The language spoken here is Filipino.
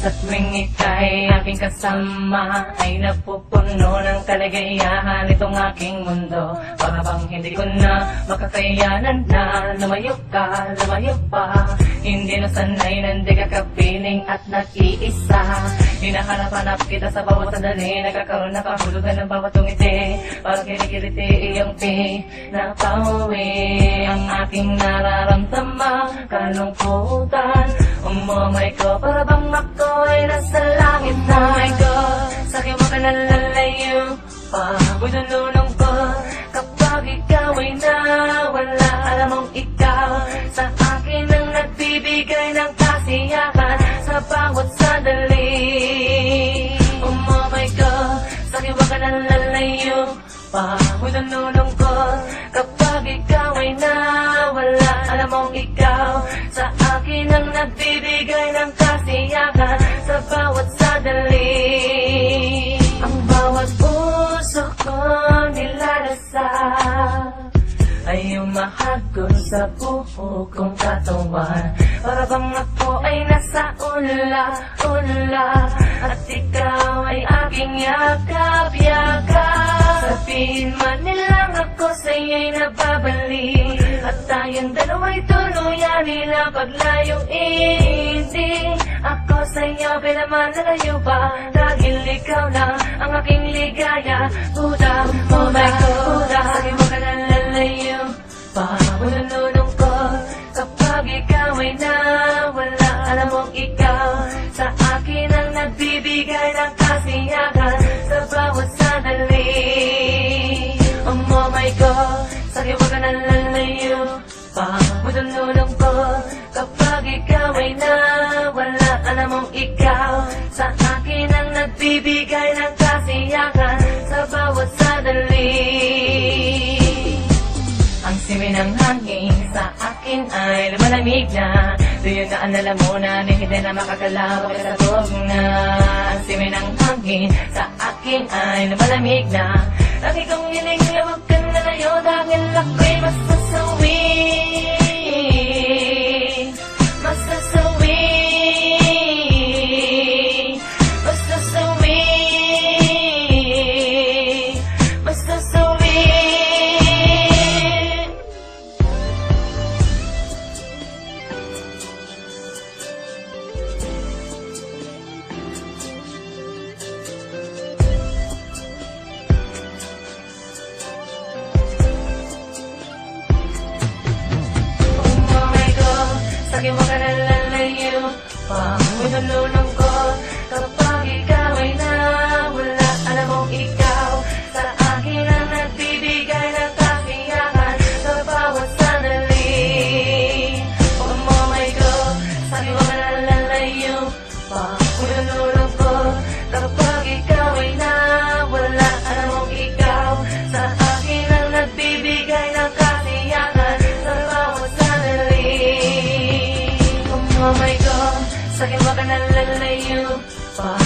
Sa tuwing ika'y aking kasama ay napupuno ng kaligayahan itong aking mundo. Para bang hindi ko na makakayanan na lumayo ka, lumayo pa. Hindi na sanay nandi ka kapiling at nag-iisa. Hinahanap-hanap kita sa bawat sandali, nagkakaroon na kahulugan ng bawat tungiti. Parang kinikiriti iyong pinapauwi ang aking nararamdaman, kalungkutan. Umamay ko para bang ako ay nasa langit na. Oh my God, sa'kin mo ka nalalayo pa. Ako'y nalulong ko kapag ikaw ay nawala. Alam mong ikaw sa akin ang nagbibigay ng kasiyahan sa bawat sandali. Oh my God, sa'kin mo ka nalalayo pa. Ako'y nalulong ko kapag ikaw ay nawala. Alam mong ikaw sa akin ang nagbibigay ng kasiyahan sa bawat sandali. Ang bawat puso ko nilalasap ay umahagod sa buo kong katawan. Para bang ako ay nasa ula-ula at ikaw ay aking yakap-yakap. Sabihin man nilang ako sa'yo'y nababalik at tayong dalawa'y tuluyan nila paglayo. Hindi ako sa'yo pinaman nalayo pa, dahil ikaw lang ang aking ligaya. Buda, oh my God, buda, sa'yo mo ka nalalayo pa. Nalulung ko kapag ikaw ay nawala. Alam mong ikaw sa akin ang nagbibigay ng kasiyahan sa bawat sandali. Oh my God, sa'yo mo ka nalalayo pa. Nalulung ko kapag ikaw ay nawala. Alam mong ikaw sa akin ang nagbibigay ng kasiyahan sa bawat sandali. Ang simoy ng hangin sa akin ay lumalamig na. Doon na alala mo na hindi na makakalaw sa tog na. Ang simoy ng hangin sa akin ay lumalamig na. Lagi kong hiling huwag ka na layo dahil ako'y masasawi. Masasawi. Masasawi. Masasawi. Sa'kin mo ka nalalayo pa. Ako'y nalulung ko kapag ikaw ay nawala. Alam mong ikaw sa akin ang nagbibigay ng kasiyahan sa bawat sandali. Oh my God, sa'kin mo ka nalalayo pa. Ako'y nalulung ko kapag ikaw ay nawala. Alam mong ikaw sa akin ang nagbibigay ng kasiyahan sa bawat sandali. Oh my God, sa'kin ba ka nalalayo pa?